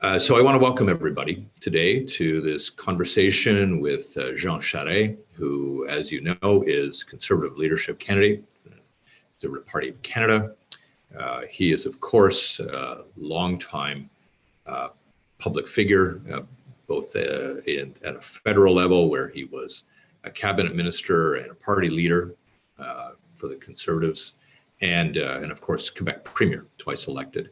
So I want to welcome everybody today to this conversation with Jean Charest, who, as you know, is Conservative leadership candidate, Conservative Party of Canada. He is, of course, a longtime public figure, both at a federal level, where he was a cabinet minister and a party leader for the Conservatives, and of course, Quebec Premier, twice elected.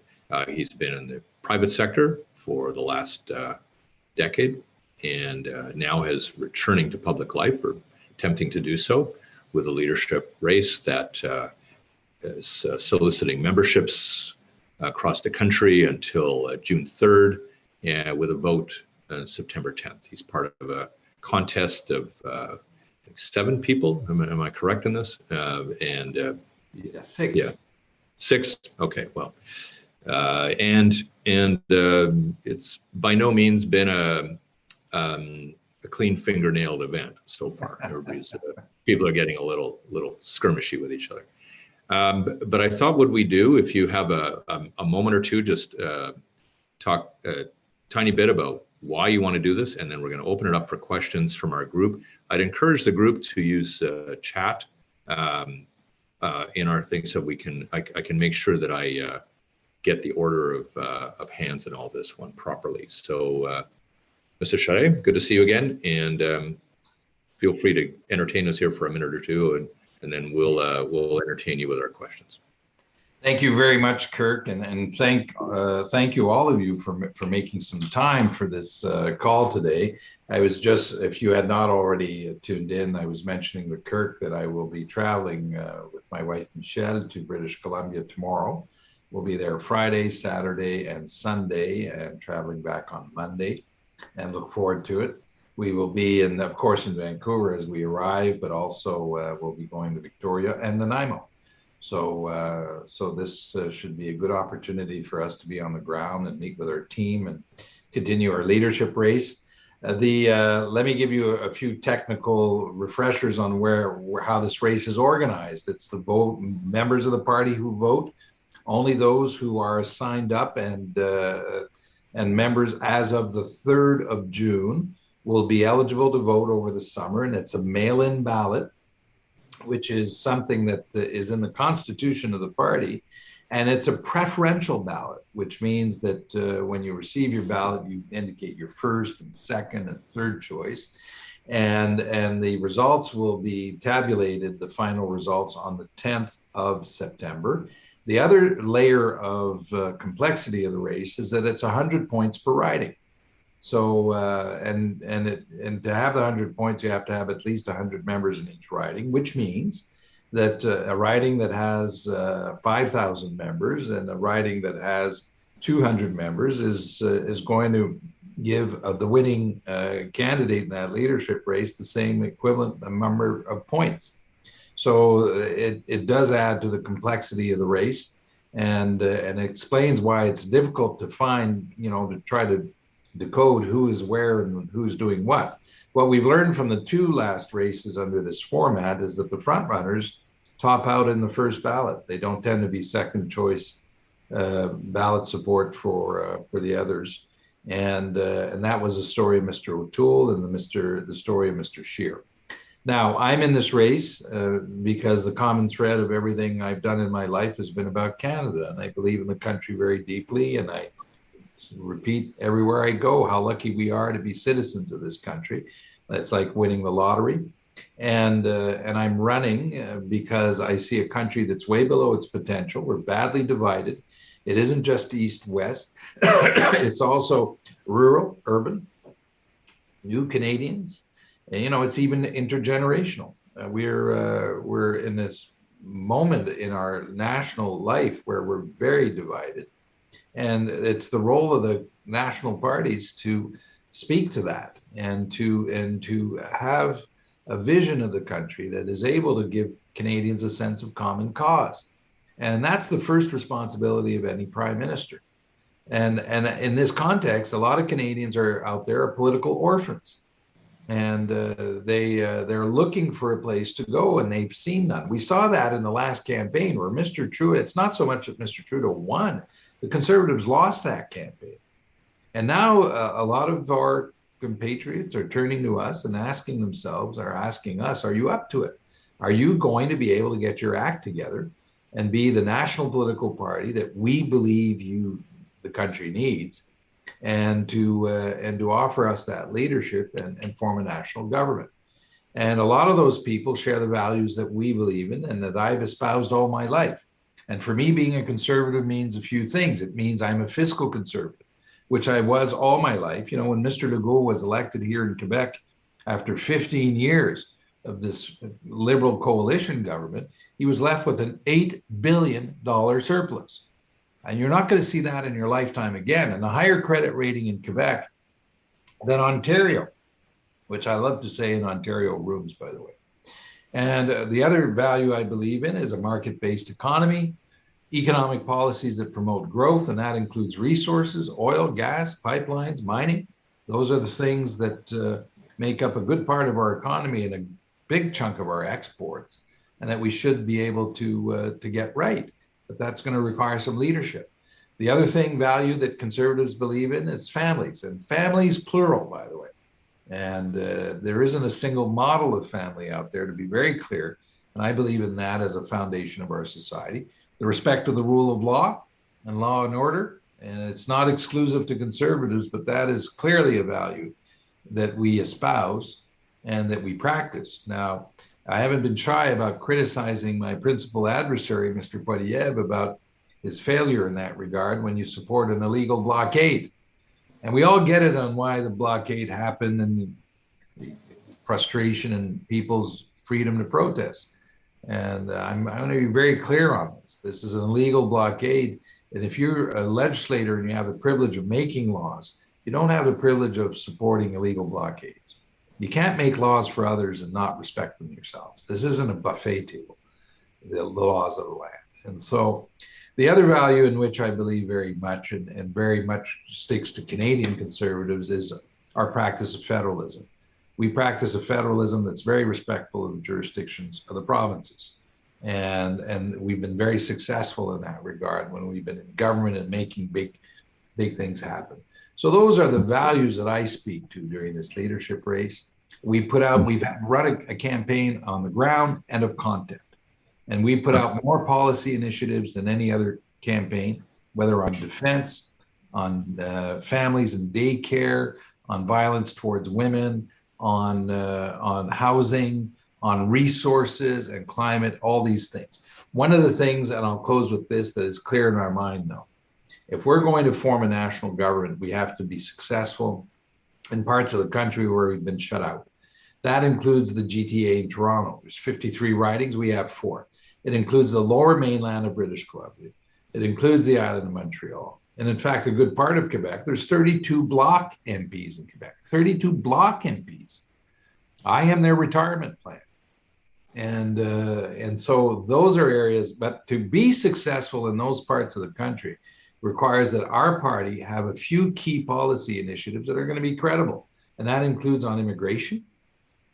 He's been in the private sector for the last decade, and now is returning to public life, or attempting to do so, with a leadership race that is soliciting memberships across the country until June 3rd, and with a vote on September 10th. He's part of a contest of 7 people. Am I correct in this? Yeah, 6. Yeah, 6. Okay, well. And it's by no means been a clean fingernailed event so far. People are getting a little skirmishy with each other. But I thought, what we do, if you have a moment or two, just talk a tiny bit about why you want to do this, and then we're going to open it up for questions from our group. I'd encourage the group to use chat in our thing, so I can make sure that I get the order of hands and all this one properly. So, Mr. Charest, good to see you again, and feel free to entertain us here for a minute or two, and then we'll entertain you with our questions. Thank you very much, Kirk, and thank you, all of you, for making some time for this call today. I was just, if you had not already tuned in, I was mentioning to Kirk that I will be traveling with my wife Michelle to British Columbia tomorrow. We'll be there Friday, Saturday, and Sunday, and traveling back on Monday, and look forward to it. We will be, of course, in Vancouver as we arrive, but also we'll be going to Victoria and Nanaimo. So this should be a good opportunity for us to be on the ground and meet with our team and continue our leadership race. Let me give you a few technical refreshers on how this race is organized. It's the members of the party who vote. Only those who are signed up and members as of the 3rd of June will be eligible to vote over the summer, and it's a mail-in ballot, which is something that is in the constitution of the party, and it's a preferential ballot, which means that when you receive your ballot, you indicate your first and second and third choice, and the results will be tabulated, the final results, on the 10th of September. The other layer of complexity of the race is that it's 100 points per riding. So, and to have the 100 points, you have to have at least 100 members in each riding, which means that a riding that has 5,000 members and a riding that has 200 members is going to give the winning candidate in that leadership race the same equivalent number of points. So it does add to the complexity of the race, and it explains why it's difficult to find, to try to decode who is where and who's doing what. What we've learned from the 2 last races under this format is that the front runners top out in the first ballot. They don't tend to be second choice ballot support for the others, and that was the story of Mr. O'Toole and the story of Mr. Scheer. Now, I'm in this race because the common thread of everything I've done in my life has been about Canada, and I believe in the country very deeply, and I repeat everywhere I go how lucky we are to be citizens of this country. It's like winning the lottery, and I'm running because I see a country that's way below its potential. We're badly divided. It isn't just east-west. It's also rural, urban, new Canadians. It's even intergenerational. We're in this moment in our national life where we're very divided, and it's the role of the national parties to speak to that and to have a vision of the country that is able to give Canadians a sense of common cause, and that's the first responsibility of any prime minister. And in this context, a lot of Canadians are out there are political orphans. And they're looking for a place to go, and they've seen none. We saw that in the last campaign where Mr. Trudeau, it's not so much that Mr. Trudeau won, the Conservatives lost that campaign. And now a lot of our compatriots are turning to us and asking themselves, or asking us, are you up to it? Are you going to be able to get your act together and be the national political party that we believe the country needs, and to offer us that leadership and form a national government? And a lot of those people share the values that we believe in and that I've espoused all my life. And for me, being a conservative means a few things. It means I'm a fiscal conservative, which I was all my life. You know, when Mr. Legault was elected here in Quebec after 15 years of this Liberal coalition government, he was left with an $8 billion surplus. And you're not going to see that in your lifetime again. And a higher credit rating in Quebec than Ontario, which I love to say in Ontario rooms, by the way. And the other value I believe in is a market-based economy, economic policies that promote growth, and that includes resources, oil, gas, pipelines, mining. Those are the things that make up a good part of our economy and a big chunk of our exports, and that we should be able to get right. But that's going to require some leadership. The other value that conservatives believe in is families, and families plural, by the way. And there isn't a single model of family out there, to be very clear. And I believe in that as a foundation of our society. The respect of the rule of law and law and order. And it's not exclusive to conservatives, but that is clearly a value that we espouse and that we practice. Now, I haven't been shy about criticizing my principal adversary, Mr. Poilievre, about his failure in that regard when you support an illegal blockade. And we all get it on why the blockade happened and the frustration and people's freedom to protest. And I'm going to be very clear on this. This is an illegal blockade. And if you're a legislator and you have the privilege of making laws, you don't have the privilege of supporting illegal blockades. You can't make laws for others and not respect them yourselves. This isn't a buffet table, the laws of the land. And so the other value in which I believe very much and very much sticks to Canadian conservatives is our practice of federalism. We practice a federalism that's very respectful of the jurisdictions of the provinces. And we've been very successful in that regard when we've been in government and making big things happen. So those are the values that I speak to during this leadership race. We've run a campaign on the ground and of content. And we put out more policy initiatives than any other campaign, whether on defense, on families and daycare, on violence towards women, on housing, on resources and climate, all these things. One of the things, and I'll close with this, that is clear in our mind though, if we're going to form a national government, we have to be successful in parts of the country where we've been shut out. That includes the GTA in Toronto. There's 53 ridings, we have 4. It includes the lower mainland of British Columbia. It includes the island of Montreal. And in fact, a good part of Quebec, there's 32 Bloc MPs in Quebec, 32 Bloc MPs. I am their retirement plan. And so those are areas, but to be successful in those parts of the country requires that our party have a few key policy initiatives that are going to be credible. And that includes on immigration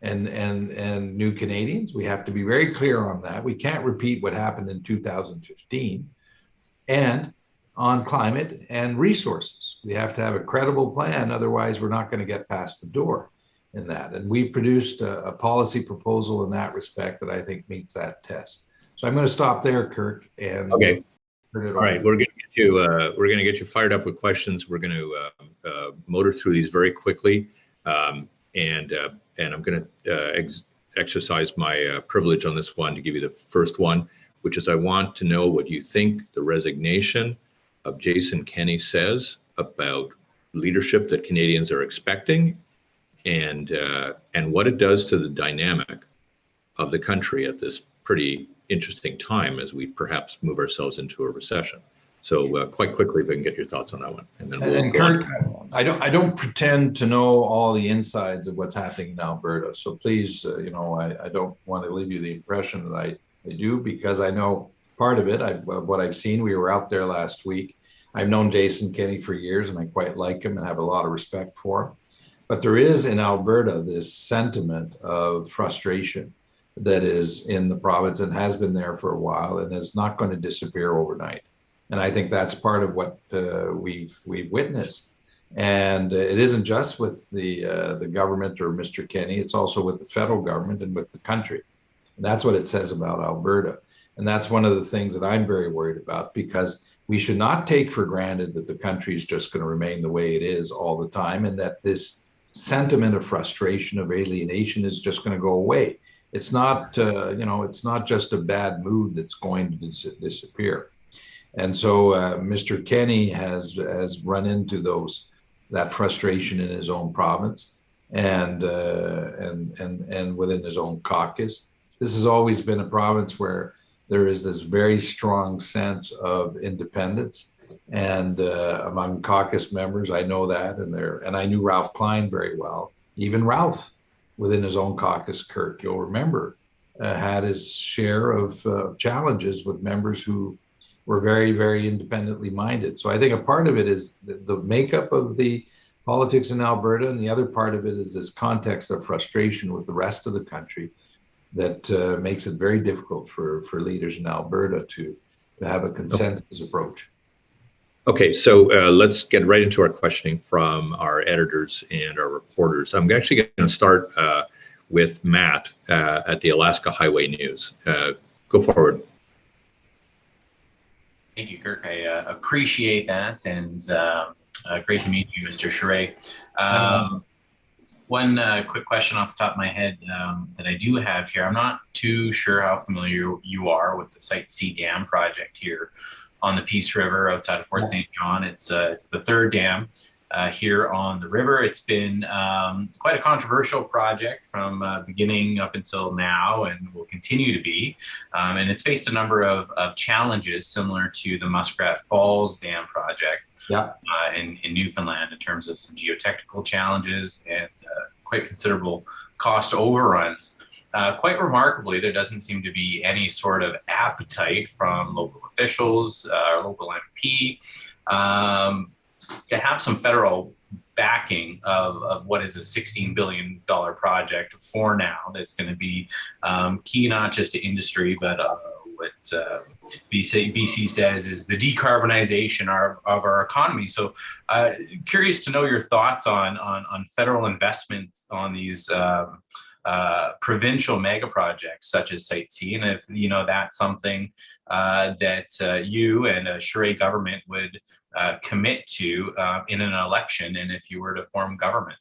and new Canadians. We have to be very clear on that. We can't repeat what happened in 2015. And on climate and resources, we have to have a credible plan. Otherwise, we're not going to get past the door in that. And we produced a policy proposal in that respect that I think meets that test. So I'm going to stop there, Kirk. And okay. All right, we're going to get you fired up with questions. We're going to motor through these very quickly, and I'm going to exercise my privilege on this one to give you the first one, which is I want to know what you think the resignation of Jason Kenney says about leadership that Canadians are expecting, and what it does to the dynamic of the country at this pretty interesting time as we perhaps move ourselves into a recession. So quite quickly, if I can get your thoughts on that one, and then we'll go Kurt, on. I don't pretend to know all the insides of what's happening in Alberta. So please, I don't want to leave you the impression that I do, because I know part of it. What I've seen. We were out there last week. I've known Jason Kenney for years, and I quite like him and have a lot of respect for him. But there is in Alberta this sentiment of frustration that is in the province and has been there for a while and is not going to disappear overnight. And I think that's part of what we've witnessed. And it isn't just with the government or Mr. Kenney, it's also with the federal government and with the country. And that's what it says about Alberta. And that's one of the things that I'm very worried about, because we should not take for granted that the country is just going to remain the way it is all the time, and that this sentiment of frustration, of alienation is just going to go away. It's not, it's not just a bad mood that's going to disappear. And so Mr. Kenney has run into that frustration in his own province and within his own caucus. This has always been a province where there is this very strong sense of independence, and among caucus members, I know that, and I knew Ralph Klein very well. Even Ralph, within his own caucus, Kirk, you'll remember, had his share of challenges with members who were very, very independently minded. So I think a part of it is the makeup of the politics in Alberta, and the other part of it is this context of frustration with the rest of the country that makes it very difficult for leaders in Alberta to have a consensus approach. Okay, so let's get right into our questioning from our editors and our reporters. I'm actually going to start with Matt at the Alaska Highway News. Go forward. Thank you, Kirk. I appreciate that, and great to meet you, Mr. Charest. One quick question off the top of my head that I do have here. I'm not too sure how familiar you are with the Site C Dam project here on the Peace River outside of Fort St. John. It's the third dam here on the river. It's been quite a controversial project from beginning up until now, and will continue to be. And it's faced a number of challenges similar to the Muskrat Falls Dam project. Yeah. In Newfoundland, in terms of some geotechnical challenges and quite considerable cost overruns. Quite remarkably, there doesn't seem to be any sort of appetite from local officials, local MP, to have some federal backing of what is a $16 billion project for now that's going to be key not just to industry, but what BC says is the decarbonization of our economy. So curious to know your thoughts on federal investment on these provincial mega projects such as Site C, and if that's something that you and a Charest government would commit to in an election, and if you were to form government.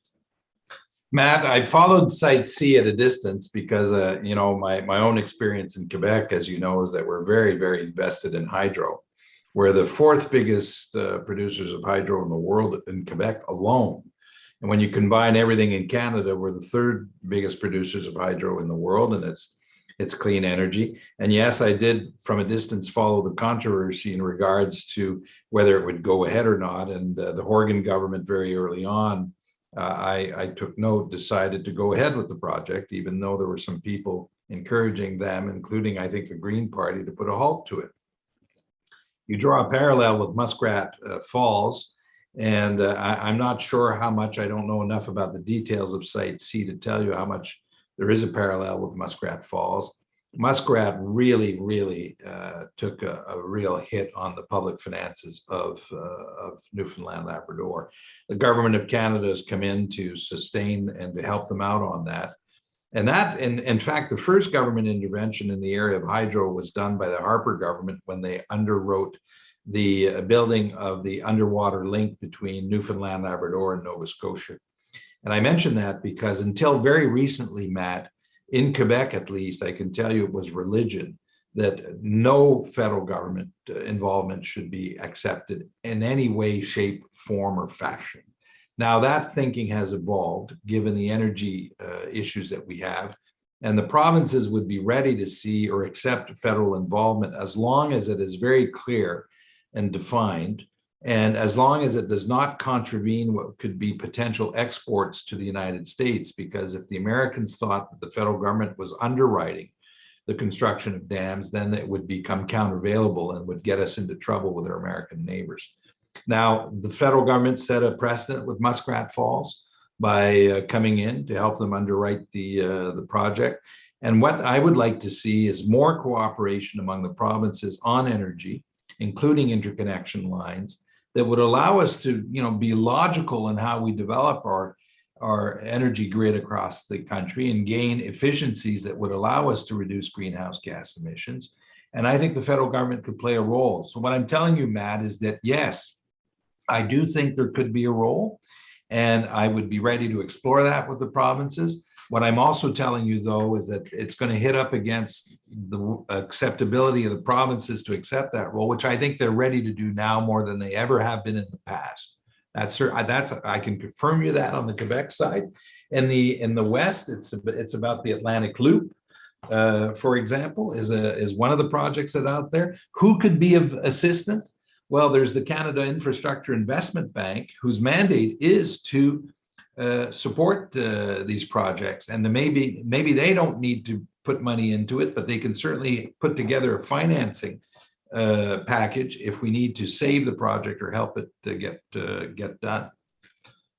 Matt, I followed Site C at a distance because, my own experience in Quebec, as you know, is that we're very, very invested in hydro. We're the fourth biggest producers of hydro in the world in Quebec alone. And when you combine everything in Canada, we're the third biggest producers of hydro in the world, and it's clean energy. And yes, I did from a distance follow the controversy in regards to whether it would go ahead or not. And the Horgan government very early on, I took note, decided to go ahead with the project, even though there were some people encouraging them, including, I think, the Green Party, to put a halt to it. You draw a parallel with Muskrat Falls, and I'm not sure how much, I don't know enough about the details of Site C to tell you how much there is a parallel with Muskrat Falls. Muskrat really, really took a real hit on the public finances of Newfoundland, Labrador. The government of Canada has come in to sustain and to help them out on that. And that, in fact, the first government intervention in the area of hydro was done by the Harper government when they underwrote the building of the underwater link between Newfoundland, Labrador, and Nova Scotia. And I mention that because until very recently, Matt, in Quebec, at least, I can tell you it was religion that no federal government involvement should be accepted in any way, shape, form, or fashion. Now that thinking has evolved given the energy issues that we have, and the provinces would be ready to see or accept federal involvement as long as it is very clear and defined, and as long as it does not contravene what could be potential exports to the United States. Because if the Americans thought that the federal government was underwriting the construction of dams, then it would become countervailable and would get us into trouble with our American neighbors. Now, the federal government set a precedent with Muskrat Falls by coming in to help them underwrite the project. And what I would like to see is more cooperation among the provinces on energy, including interconnection lines, that would allow us to, be logical in how we develop our energy grid across the country and gain efficiencies that would allow us to reduce greenhouse gas emissions. And I think the federal government could play a role. So what I'm telling you, Matt, is that yes, I do think there could be a role, and I would be ready to explore that with the provinces. What I'm also telling you, though, is that it's going to hit up against the acceptability of the provinces to accept that role, which I think they're ready to do now more than they ever have been in the past. I can confirm you that on the Quebec side. In the West, it's about the Atlantic Loop, for example, is one of the projects that's out there. Who could be of assistance? Well, there's the Canada Infrastructure Investment Bank, whose mandate is to support these projects, and maybe they don't need to put money into it, but they can certainly put together a financing package if we need to save the project or help it to get done.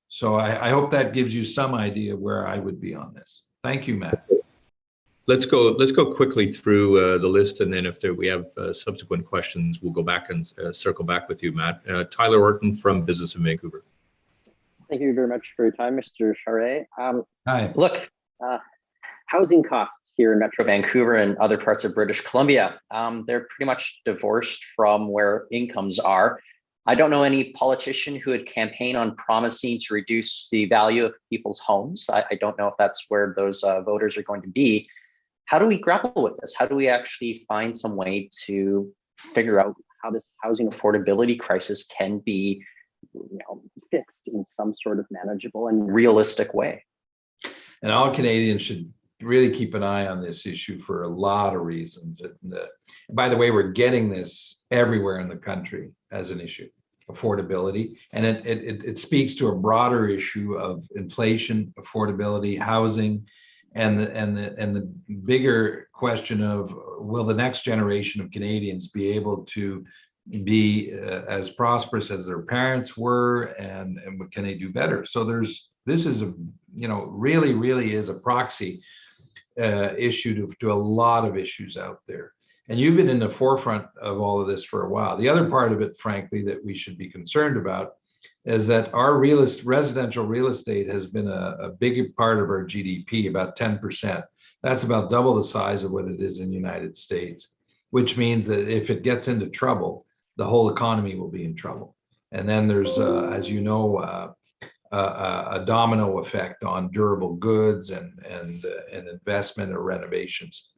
So I hope that gives you some idea where I would be on this. Thank you, Matt. Let's go quickly through the list, and then if we have subsequent questions, we'll go back and circle back with you, Matt. Tyler Orton from Business in Vancouver. Thank you very much for your time, Mr. Charest. Hi. Look, housing costs here in Metro Vancouver and other parts of British Columbia, they're pretty much divorced from where incomes are. I don't know any politician who would campaign on promising to reduce the value of people's homes. I don't know if that's where those voters are going to be. How do we grapple with this? How do we actually find some way to figure out how this housing affordability crisis can be fixed in some sort of manageable and realistic way? And all Canadians should really keep an eye on this issue for a lot of reasons. And by the way, we're getting this everywhere in the country as an issue, affordability. And it speaks to a broader issue of inflation, affordability, housing, and the bigger question of, will the next generation of Canadians be able to be as prosperous as their parents were, and what can they do better? So this is really is a proxy issue to a lot of issues out there. And you've been in the forefront of all of this for a while. The other part of it, frankly, that we should be concerned about is that our residential real estate has been a big part of our GDP, about 10%. That's about double the size of what it is in the United States, which means that if it gets into trouble, the whole economy will be in trouble. And then there's, as you know, a domino effect on durable goods and investment or renovations.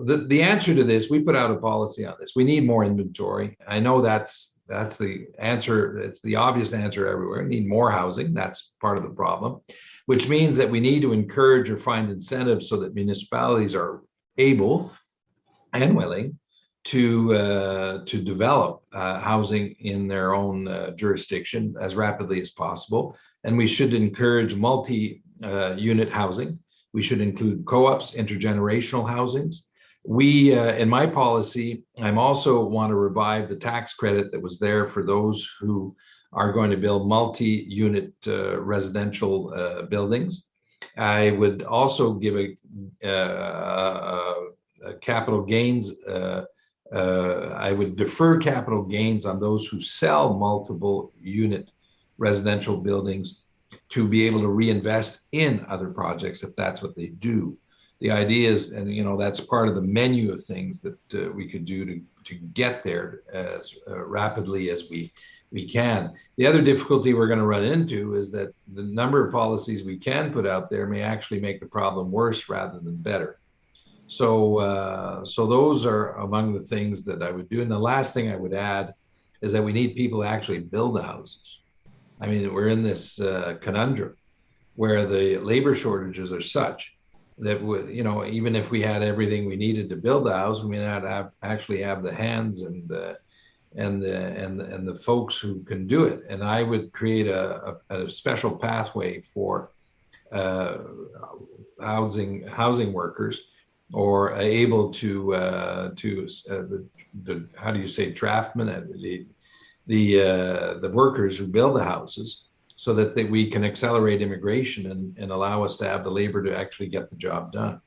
The answer to this, we put out a policy on this. We need more inventory. I know that's the answer. It's the obvious answer everywhere. We need more housing. That's part of the problem, which means that we need to encourage or find incentives so that municipalities are able and willing to develop housing in their own jurisdiction as rapidly as possible. And we should encourage multi-unit housing. We should include co-ops, intergenerational housings. We, in my policy, I'm also want to revive the tax credit that was there for those who are going to build multi-unit residential buildings. I would also give a capital gains. I would defer capital gains on those who sell multiple unit residential buildings to be able to reinvest in other projects if that's what they do. The idea is, and that's part of the menu of things that we could do to get there as rapidly as we can. The other difficulty we're going to run into is that the number of policies we can put out there may actually make the problem worse rather than better. So those are among the things that I would do. And the last thing I would add is that we need people to actually build the houses. I mean, we're in this conundrum where the labor shortages are such that even if we had everything we needed to build the house, we may not actually have the hands and the folks who can do it. And I would create a special pathway for housing workers, or able to how do you say, draftsmen, the workers who build the houses, so that we can accelerate immigration and allow us to have the labor to actually get the job done.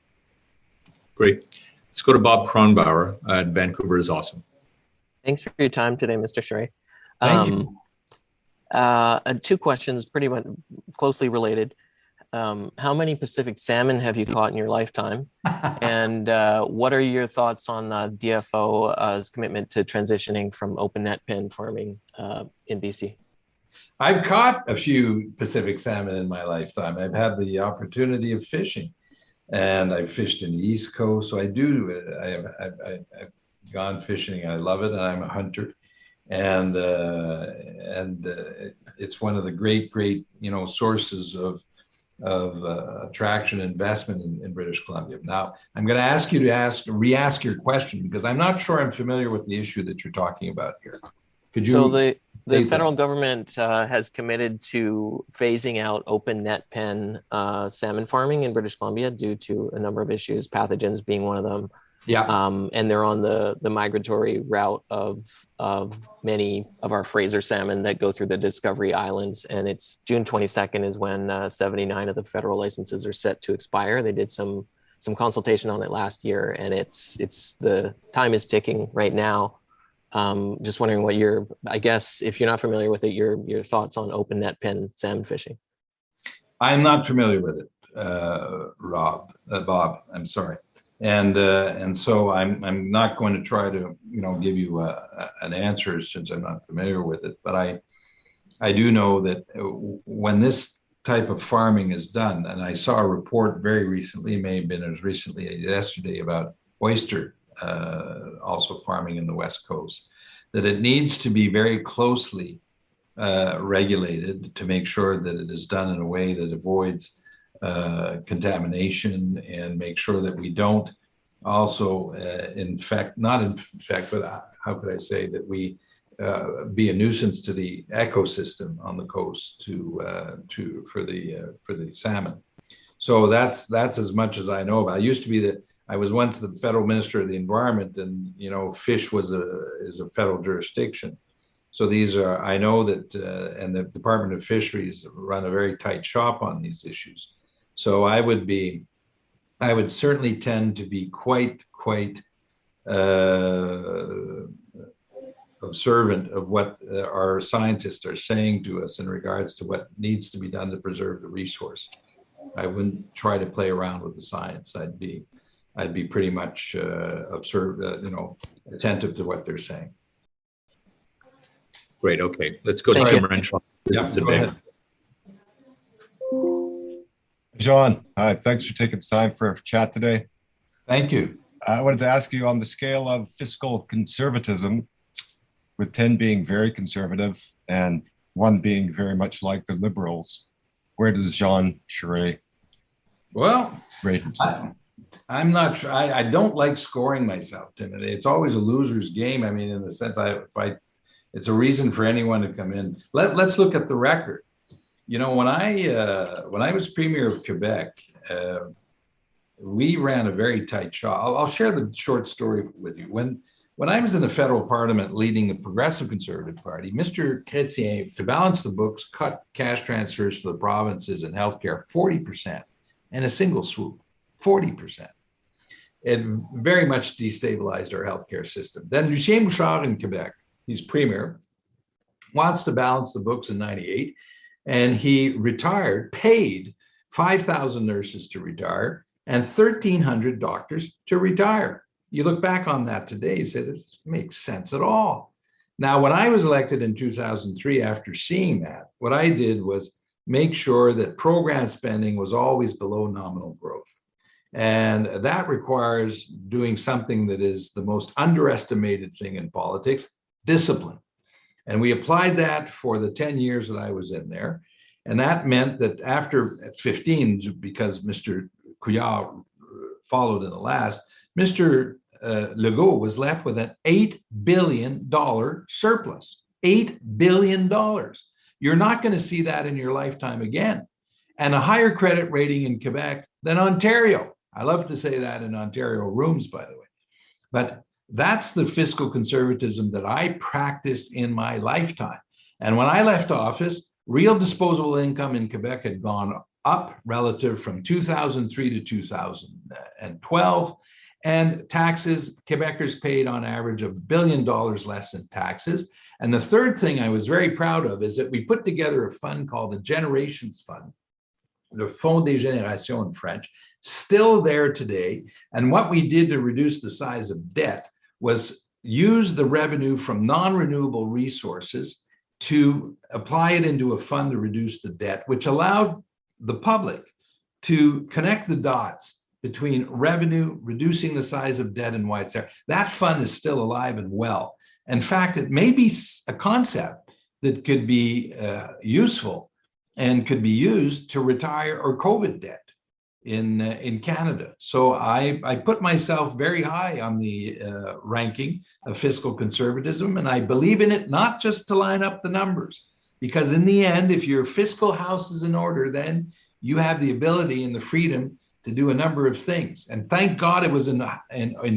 Great. Let's go to Bob Kronbauer at Vancouver is Awesome. Thanks for your time today, Mr. Charest. Thank you. Two questions, pretty much closely related. How many Pacific salmon have you caught in your lifetime? And what are your thoughts on DFO's commitment to transitioning from open net pen farming in BC? I've caught a few Pacific salmon in my lifetime. I've had the opportunity of fishing, and I've fished in the East Coast. So I've gone fishing. I love it, and I'm a hunter. And it's one of the great sources of attraction investment in British Columbia. Now, I'm going to ask you to re-ask your question, because I'm not sure I'm familiar with the issue that you're talking about here. Could you? So the federal government has committed to phasing out open net pen salmon farming in British Columbia due to a number of issues, pathogens being one of them. Yeah. And they're on the migratory route of many of our Fraser salmon that go through the Discovery Islands. And it's June 22nd is when 79 of the federal licenses are set to expire. They did some consultation on it last year, and it's the time is ticking right now. Just wondering what I guess if you're not familiar with it, your thoughts on open net pen salmon fishing. I'm not familiar with it, Bob. I'm sorry. And so I'm not going to try to give you an answer, since I'm not familiar with it. But I do know that when this type of farming is done, and I saw a report very recently, may have been as recently as yesterday, about oyster also farming in the West Coast, that it needs to be very closely regulated to make sure that it is done in a way that avoids contamination, and make sure that we don't also how could I say that we be a nuisance to the ecosystem on the coast for the salmon. So that's as much as I know about. It used to be that I was once the federal minister of the environment, and fish is a federal jurisdiction. So I know that, and the Department of Fisheries run a very tight shop on these issues. So I would certainly tend to be quite observant of what our scientists are saying to us in regards to what needs to be done to preserve the resource. I wouldn't try to play around with the science. I'd be pretty much attentive to what they're saying. Great. Okay, let's go to Tim Renshaw. Yeah, go ahead. Jean, hi. Thanks for taking the time for a chat today. Thank you. I wanted to ask you, on the scale of fiscal conservatism, with 10 being very conservative and 1 being very much like the Liberals, where does Jean Charest rate himself? I'm not sure. I don't like scoring myself, Tim. It's always a loser's game. I mean, in the sense, it's a reason for anyone to come in. Let's look at the record. When I was Premier of Quebec, we ran a very tight shop. I'll share the short story with you. When I was in the federal parliament leading the Progressive Conservative Party, Mr. Chrétien, to balance the books, cut cash transfers to the provinces and healthcare 40% in a single swoop, 40%. It very much destabilized our healthcare system. Then Lucien Bouchard in Quebec, he's Premier, wants to balance the books in 98. And he retired, paid 5,000 nurses to retire and 1,300 doctors to retire. You look back on that today, you say, this makes sense at all. Now, when I was elected in 2003, after seeing that, what I did was make sure that program spending was always below nominal growth. And that requires doing something that is the most underestimated thing in politics, discipline. And we applied that for the 10 years that I was in there. And that meant that after 15, because Mr. Couillard followed in the last, Mr. Legault was left with an $8 billion surplus. $8 billion. You're not going to see that in your lifetime again. And a higher credit rating in Quebec than Ontario. I love to say that in Ontario rooms, by the way. But that's the fiscal conservatism that I practiced in my lifetime. And when I left office, real disposable income in Quebec had gone up relative from 2003 to 2012. And taxes, Quebecers paid on average $1 billion less in taxes. And the third thing I was very proud of is that we put together a fund called the Generations Fund, le Fonds des Générations in French, still there today. And what we did to reduce the size of debt was use the revenue from non-renewable resources to apply it into a fund to reduce the debt, which allowed the public to connect the dots between revenue, reducing the size of debt, and why it's there. That fund is still alive and well. In fact, it may be a concept that could be useful and could be used to retire or COVID debt in Canada. So I put myself very high on the ranking of fiscal conservatism, and I believe in it not just to line up the numbers, because in the end, if your fiscal house is in order, then you have the ability and the freedom to do a number of things. And thank God it was in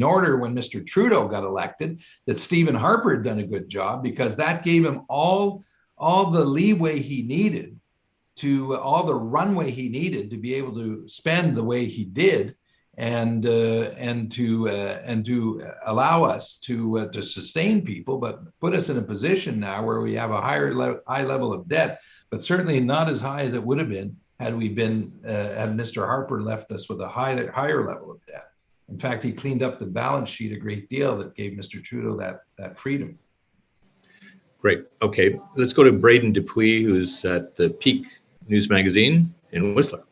order when Mr. Trudeau got elected, that Stephen Harper had done a good job, because that gave him all the leeway he needed, all the runway he needed to be able to spend the way he did, and to allow us to sustain people, but put us in a position now where we have a high level of debt, but certainly not as high as it would have been had Mr. Harper left us with a higher level of debt. In fact, he cleaned up the balance sheet a great deal that gave Mr. Trudeau that freedom. Great. Okay, let's go to Braden Dupuis, who's at the Peak News Magazine in Whistler.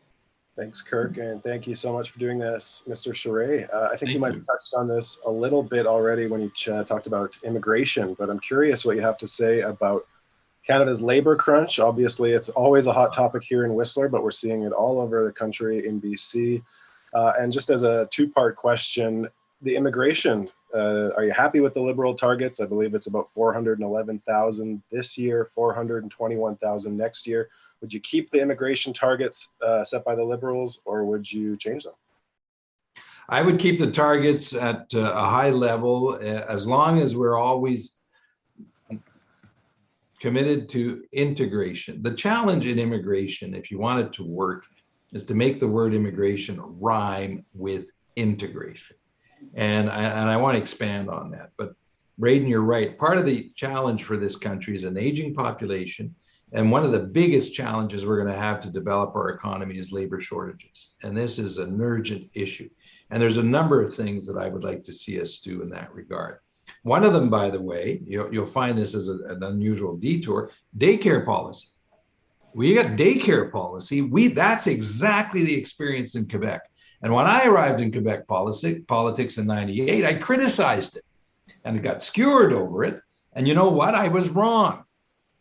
Thanks, Kirk, and thank you so much for doing this, Mr. Charest. I think you might have touched on this a little bit already when you talked about immigration, but I'm curious what you have to say about Canada's labor crunch. Obviously, it's always a hot topic here in Whistler, but we're seeing it all over the country in BC. And just as a two-part question, the immigration, are you happy with the Liberal targets? I believe it's about 411,000 this year, 421,000 next year. Would you keep the immigration targets set by the Liberals, or would you change them? I would keep the targets at a high level, as long as we're always committed to integration. The challenge in immigration, if you want it to work, is to make the word immigration rhyme with integration. And I want to expand on that. But Braden, you're right. Part of the challenge for this country is an aging population. And one of the biggest challenges we're going to have to develop our economy is labor shortages. And this is an urgent issue. And there's a number of things that I would like to see us do in that regard. One of them, by the way, you'll find this as an unusual detour, daycare policy. We got daycare policy. That's exactly the experience in Quebec. And when I arrived in Quebec politics in '98, I criticized it and got skewered over it. And you know what? I was wrong.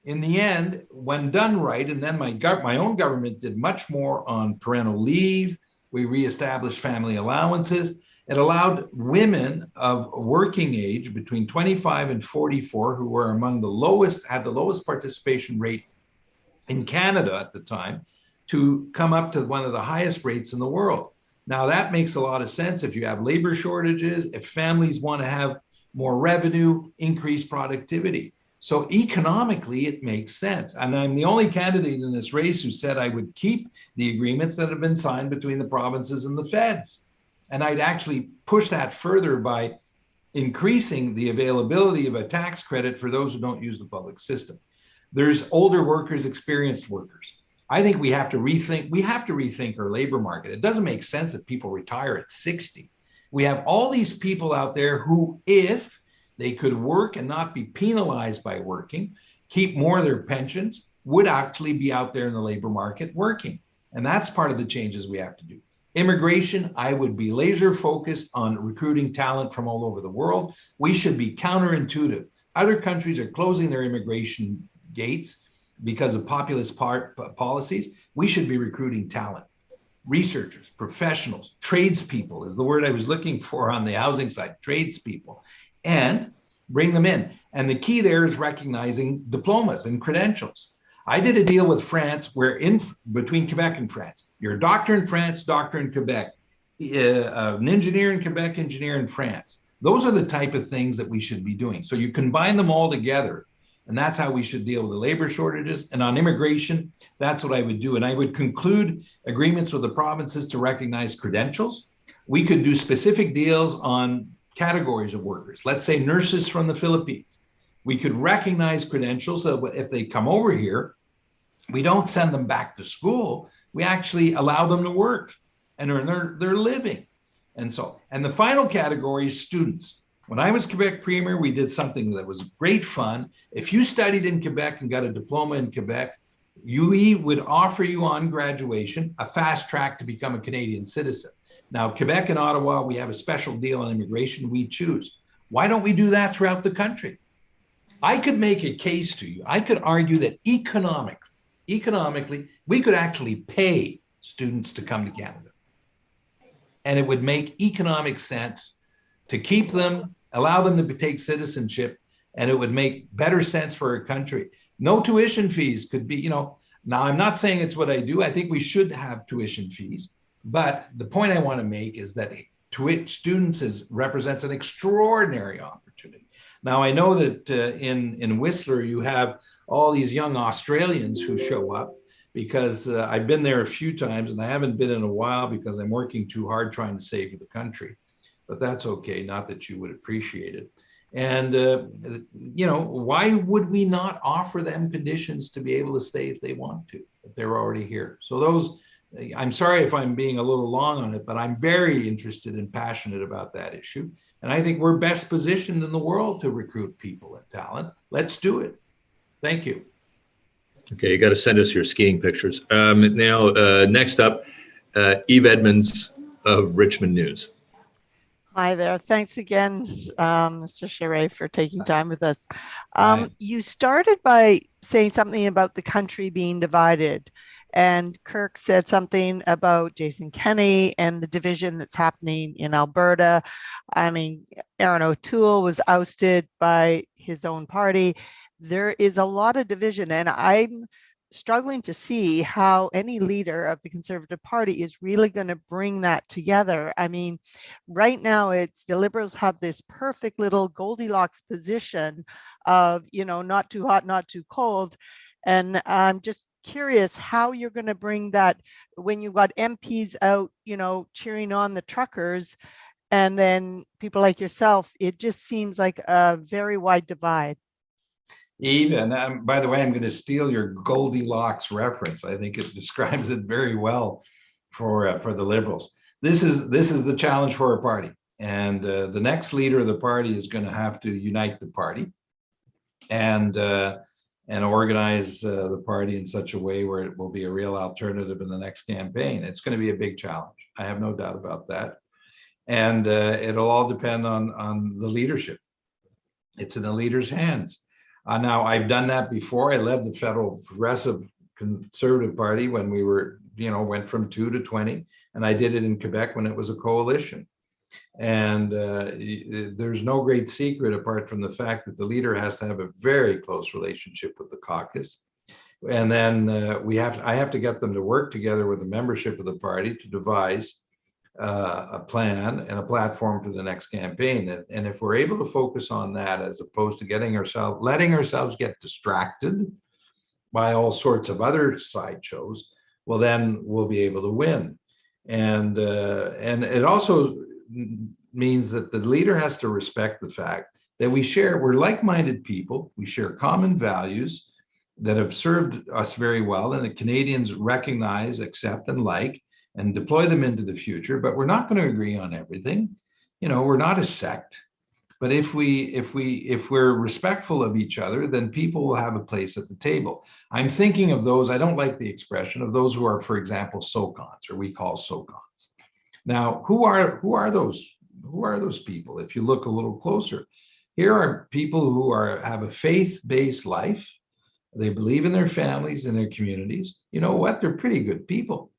In the end, when done right, and then my own government did much more on parental leave. We reestablished family allowances. It allowed women of working age between 25 and 44, who were among the lowest, had the lowest participation rate in Canada at the time, to come up to one of the highest rates in the world. Now that makes a lot of sense if you have labor shortages, if families want to have more revenue, increase productivity. So economically, it makes sense. And I'm the only candidate in this race who said I would keep the agreements that have been signed between the provinces and the feds. And I'd actually push that further by increasing the availability of a tax credit for those who don't use the public system. There's older workers, experienced workers. I think we have to rethink our labor market. It doesn't make sense that people retire at 60. We have all these people out there who, if they could work and not be penalized by working, keep more of their pensions, would actually be out there in the labor market working. And that's part of the changes we have to do. Immigration, I would be laser focused on recruiting talent from all over the world. We should be counterintuitive. Other countries are closing their immigration gates because of populist policies. We should be recruiting talent. Researchers, professionals, tradespeople is the word I was looking for on the housing side, tradespeople, and bring them in. And the key there is recognizing diplomas and credentials. I did a deal with France where between Quebec and France, you're a doctor in France, doctor in Quebec, an engineer in Quebec, engineer in France. Those are the type of things that we should be doing. So you combine them all together, and that's how we should deal with the labor shortages. And on immigration, that's what I would do. And I would conclude agreements with the provinces to recognize credentials. We could do specific deals on categories of workers. Let's say nurses from the Philippines. We could recognize credentials so if they come over here, we don't send them back to school. We actually allow them to work and earn their living. And the final category is students. When I was Quebec Premier, we did something that was great fun. If you studied in Quebec and got a diploma in Quebec, we would offer you on graduation a fast track to become a Canadian citizen. Now, Quebec and Ottawa, we have a special deal on immigration. We choose. Why don't we do that throughout the country? I could make a case to you. I could argue that economically, we could actually pay students to come to Canada. And it would make economic sense to keep them, allow them to take citizenship, and it would make better sense for our country. No tuition fees could be, now I'm not saying it's what I do. I think we should have tuition fees. But the point I want to make is that students represents an extraordinary opportunity. Now, I know that in Whistler, you have all these young Australians who show up because I've been there a few times and I haven't been in a while because I'm working too hard trying to save the country. But that's okay, not that you would appreciate it. And, why would we not offer them conditions to be able to stay if they want to, if they're already here? So I'm sorry if I'm being a little long on it, but I'm very interested and passionate about that issue. And I think we're best positioned in the world to recruit people and talent. Let's do it. Thank you. Okay, you got to send us your skiing pictures. Now, next up, Eve Edmonds of Richmond News. Hi there. Thanks again, Mr. Charest, for taking time with us. You started by saying something about the country being divided, and Kirk said something about Jason Kenney and the division that's happening in Alberta. I mean, Aaron O'Toole was ousted by his own party. There is a lot of division, and I'm struggling to see how any leader of the Conservative Party is really going to bring that together. I mean, right now it's the Liberals have this perfect little Goldilocks position of, not too hot, not too cold. And I'm just curious how you're going to bring that when you've got MPs out, cheering on the truckers, and then people like yourself. It just seems like a very wide divide. Eve, and by the way, I'm going to steal your Goldilocks reference. I think it describes it very well for the Liberals. This is the challenge for our party, and the next leader of the party is going to have to unite the party, and organize the party in such a way where it will be a real alternative in the next campaign. It's going to be a big challenge. I have no doubt about that, and it'll all depend on the leadership. It's in the leader's hands. Now, I've done that before. I led the Federal Progressive Conservative Party when we were, went from 2 to 20, and I did it in Quebec when it was a coalition. And there's no great secret apart from the fact that the leader has to have a very close relationship with the caucus. And then I have to get them to work together with the membership of the party to devise a plan and a platform for the next campaign. And if we're able to focus on that, as opposed to letting ourselves get distracted by all sorts of other sideshows, well, then we'll be able to win. And it also means that the leader has to respect the fact that we're like-minded people, we share common values that have served us very well, and the Canadians recognize, accept, and like, and deploy them into the future. But we're not going to agree on everything. We're not a sect. But if we're respectful of each other, then people will have a place at the table. I'm thinking of those, I don't like the expression, of those who are, for example, SOCONs, or we call SOCONs. Now, who are those people? If you look a little closer, here are people who have a faith-based life. They believe in their families and their communities. You know what? They're pretty good people.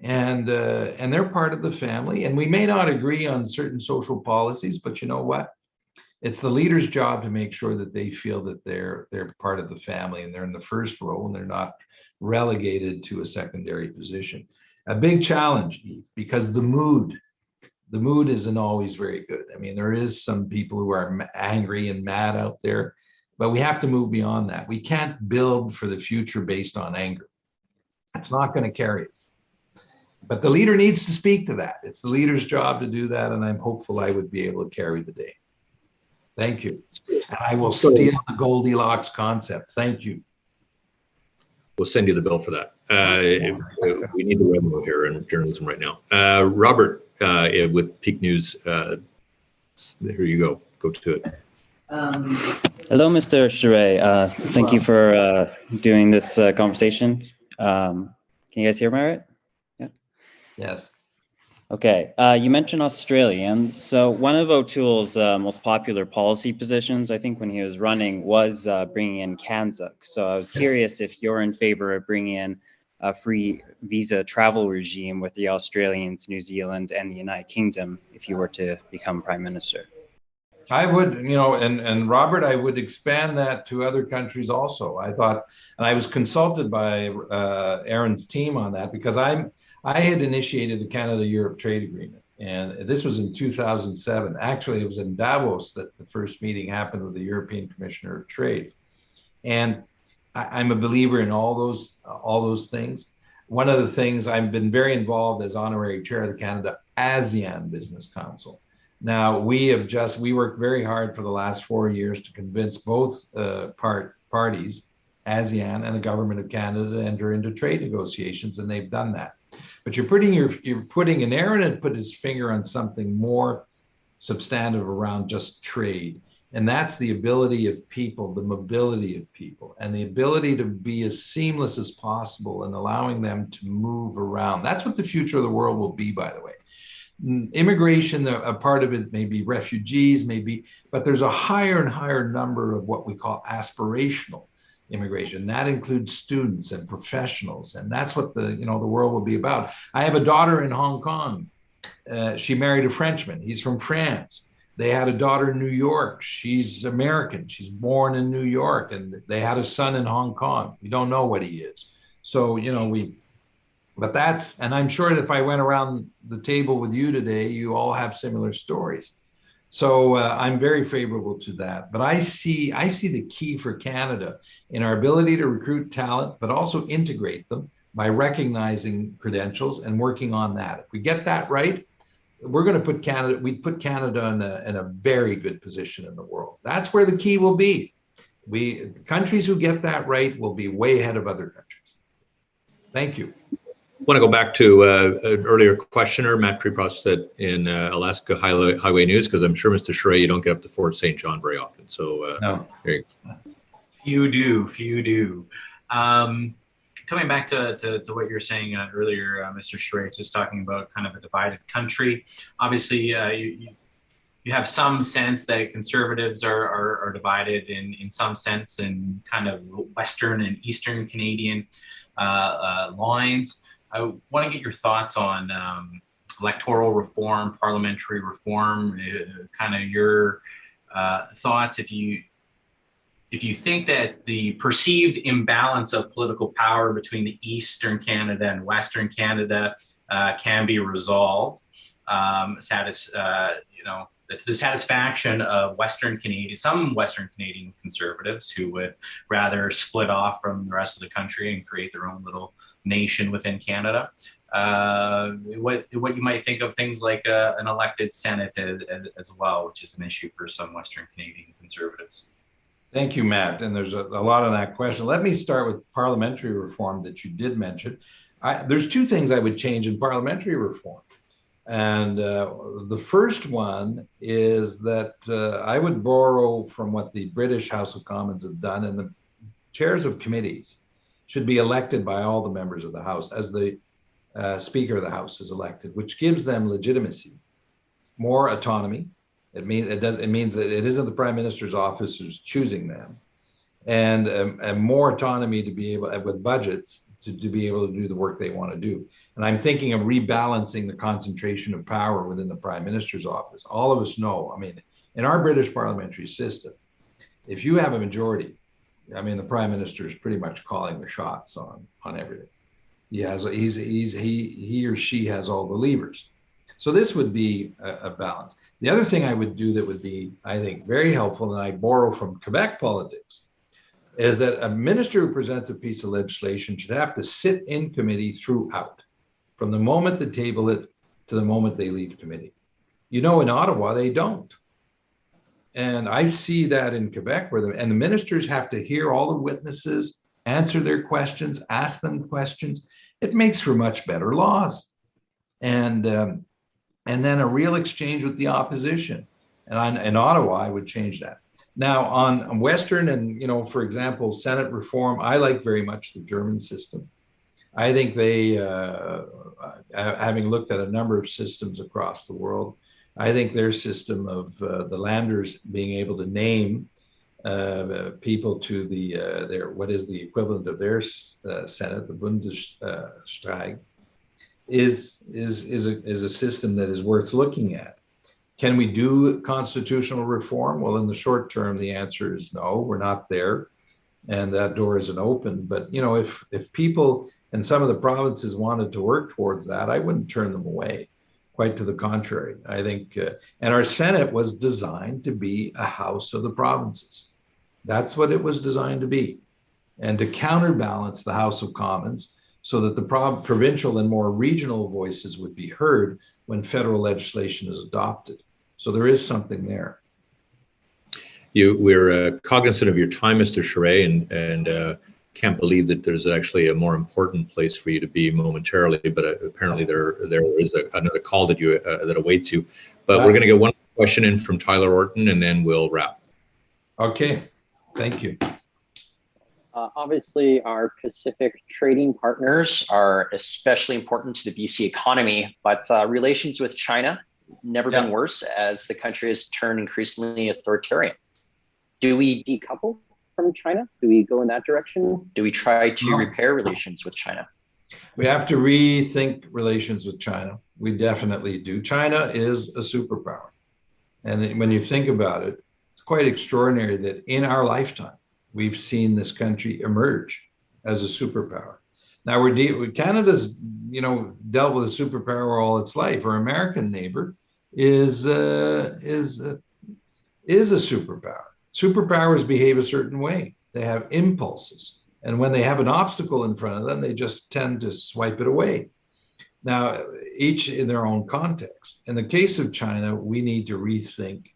And they're part of the family. And we may not agree on certain social policies, but you know what? It's the leader's job to make sure that they feel that they're part of the family and they're in the first row and they're not relegated to a secondary position. A big challenge, because the mood isn't always very good. I mean, there is some people who are angry and mad out there, but we have to move beyond that. We can't build for the future based on anger. It's not going to carry us. But the leader needs to speak to that. It's the leader's job to do that, and I'm hopeful I would be able to carry the day. Thank you. And I will steal the Goldilocks concept. Thank you. We'll send you the bill for that. We need the revenue here in journalism right now. Robert, with Peak News, here you go. Go to it. Hello, Mr. Charest. Thank you for doing this conversation. Can you guys hear me all right? Yeah. Yes. Okay. You mentioned Australians. So one of O'Toole's most popular policy positions, I think when he was running, was bringing in Kanzuk. So I was curious if you're in favor of bringing in a free visa travel regime with the Australians, New Zealand, and the United Kingdom if you were to become Prime Minister. I would, and Robert, I would expand that to other countries also. I thought, and I was consulted by Aaron's team on that because I had initiated the Canada-Europe Trade Agreement, and this was in 2007. Actually, it was in Davos that the first meeting happened with the European Commissioner of Trade, and I'm a believer in all those things. One of the things I've been very involved as honorary chair of the Canada ASEAN Business Council. Now, we worked very hard for the last 4 years to convince both parties, ASEAN and the Government of Canada, to enter into trade negotiations, and they've done that. But you're putting, and Aaron had put his finger on something more substantive around just trade. And that's the ability of people, the mobility of people, and the ability to be as seamless as possible and allowing them to move around. That's what the future of the world will be, by the way. Immigration, a part of it may be refugees, but there's a higher and higher number of what we call aspirational immigration. That includes students and professionals, and that's what the world will be about. I have a daughter in Hong Kong. She married a Frenchman. He's from France. They had a daughter in New York. She's American. She's born in New York, and they had a son in Hong Kong. We don't know what he is. So, but that's, and I'm sure that if I went around the table with you today, you all have similar stories. So I'm very favorable to that. But I see the key for Canada in our ability to recruit talent, but also integrate them by recognizing credentials and working on that. If we get that right, we're going to put Canada in a very good position in the world. That's where the key will be. Countries who get that right will be way ahead of other countries. Thank you. I want to go back to an earlier questioner, Matt Preprost in Alaska Highway News, because I'm sure, Mr. Charest, you don't get up to Fort St. John very often. So no. There you go. Few do. Coming back to what you were saying earlier, Mr. Charest, just talking about kind of a divided country. Obviously, you have some sense that conservatives are divided in some sense in kind of Western and Eastern Canadian lines. I want to get your thoughts on electoral reform, parliamentary reform, kind of your thoughts if you think that the perceived imbalance of political power between the Eastern Canada and Western Canada can be resolved, to the satisfaction of some Western Canadian conservatives who would rather split off from the rest of the country and create their own little nation within Canada. What you might think of things like an elected Senate as well, which is an issue for some Western Canadian conservatives. Thank you, Matt. And there's a lot on that question. Let me start with parliamentary reform that you did mention. There's two things I would change in parliamentary reform. And the first one is that I would borrow from what the British House of Commons have done, and the chairs of committees should be elected by all the members of the House as the Speaker of the House is elected, which gives them legitimacy, more autonomy. It means that it isn't the Prime Minister's office who's choosing them, and more autonomy to be able, with budgets, to be able to do the work they want to do. And I'm thinking of rebalancing the concentration of power within the Prime Minister's office. All of us know, in our British parliamentary system, if you have a majority, the Prime Minister is pretty much calling the shots on everything. He or she has all the levers. So this would be a balance. The other thing I would do that would be, I think, very helpful, and I borrow from Quebec politics, is that a minister who presents a piece of legislation should have to sit in committee throughout, from the moment they table it to the moment they leave committee. In Ottawa, they don't. And I see that in Quebec, where the ministers have to hear all the witnesses, answer their questions, ask them questions. It makes for much better laws. And then a real exchange with the opposition. And in Ottawa, I would change that. Now, on Western and, for example, Senate reform, I like very much the German system. I think they, having looked at a number of systems across the world, I think their system of the landers being able to name people to their what is the equivalent of their Senate, the Bundestag, is a system that is worth looking at. Can we do constitutional reform? Well, in the short term, the answer is no. We're not there, and that door isn't open. But if people and some of the provinces wanted to work towards that, I wouldn't turn them away. Quite to the contrary, I think. And our Senate was designed to be a house of the provinces. That's what it was designed to be, and to counterbalance the House of Commons so that the provincial and more regional voices would be heard when federal legislation is adopted. So there is something there. We're cognizant of your time, Mr. Charest, and can't believe that there's actually a more important place for you to be momentarily, but apparently there is another call that awaits you. But we're going to get one question in from Tyler Orton, and then we'll wrap. Okay, thank you. Obviously, our Pacific trading partners are especially important to the BC economy, but relations with China never been worse as the country has turned increasingly authoritarian. Do we decouple from China? Do we go in that direction? Do we try to repair relations with China? We have to rethink relations with China. We definitely do. China is a superpower. And when you think about it, it's quite extraordinary that in our lifetime, we've seen this country emerge as a superpower. Now Canada's, dealt with a superpower all its life. Our American neighbor is a superpower. Superpowers behave a certain way. They have impulses. And when they have an obstacle in front of them, they just tend to swipe it away. Now, each in their own context. In the case of China, we need to rethink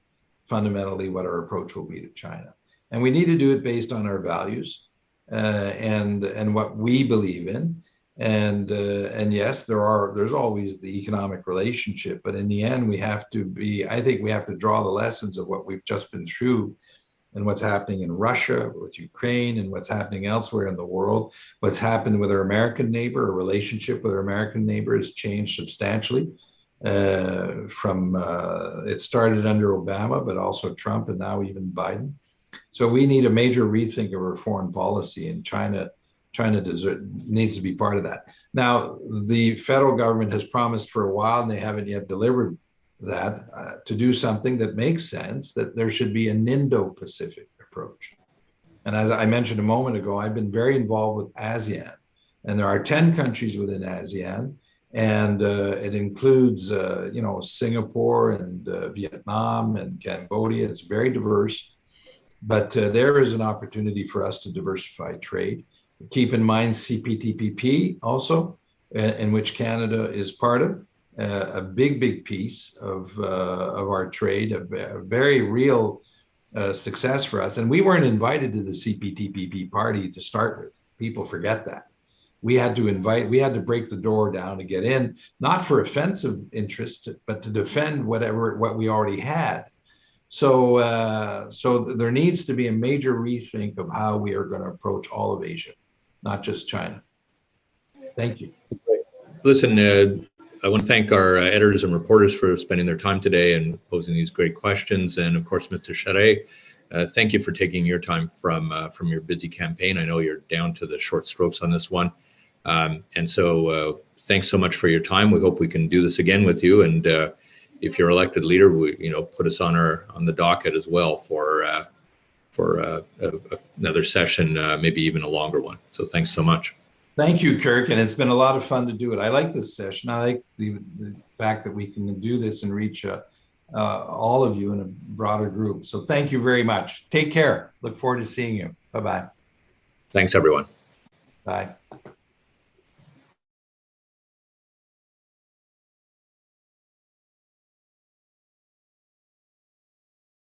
fundamentally what our approach will be to China. And we need to do it based on our values and what we believe in. And yes, there's always the economic relationship, but in the end, I think we have to draw the lessons of what we've just been through and what's happening in Russia, with Ukraine, and what's happening elsewhere in the world. What's happened with our American neighbor, our relationship with our American neighbor has changed substantially. It started under Obama, but also Trump, and now even Biden. So we need a major rethink of our foreign policy, and China needs to be part of that. Now, the federal government has promised for a while, and they haven't yet delivered that, to do something that makes sense, that there should be an Indo-Pacific approach. And as I mentioned a moment ago, I've been very involved with ASEAN, and there are 10 countries within ASEAN, and it includes, Singapore and Vietnam and Cambodia. It's very diverse, but there is an opportunity for us to diversify trade. Keep in mind CPTPP also, in which Canada is part of. A big piece of our trade, a very real success for us. And we weren't invited to the CPTPP party to start with. People forget that. We had to break the door down to get in, not for offensive interest, but to defend what we already had. So there needs to be a major rethink of how we are going to approach all of Asia, not just China. Thank you. Listen, I want to thank our editors and reporters for spending their time today and posing these great questions. And of course, Mr. Charest, thank you for taking your time from your busy campaign. I know you're down to the short strokes on this one. And so thanks so much for your time. We hope we can do this again with you. And if you're elected leader, put us on the docket as well for another session, maybe even a longer one. So thanks so much. Thank you, Kirk, and it's been a lot of fun to do it. I like this session. I like the fact that we can do this and reach all of you in a broader group. So thank you very much. Take care. Look forward to seeing you. Bye-bye. Thanks, everyone. Bye.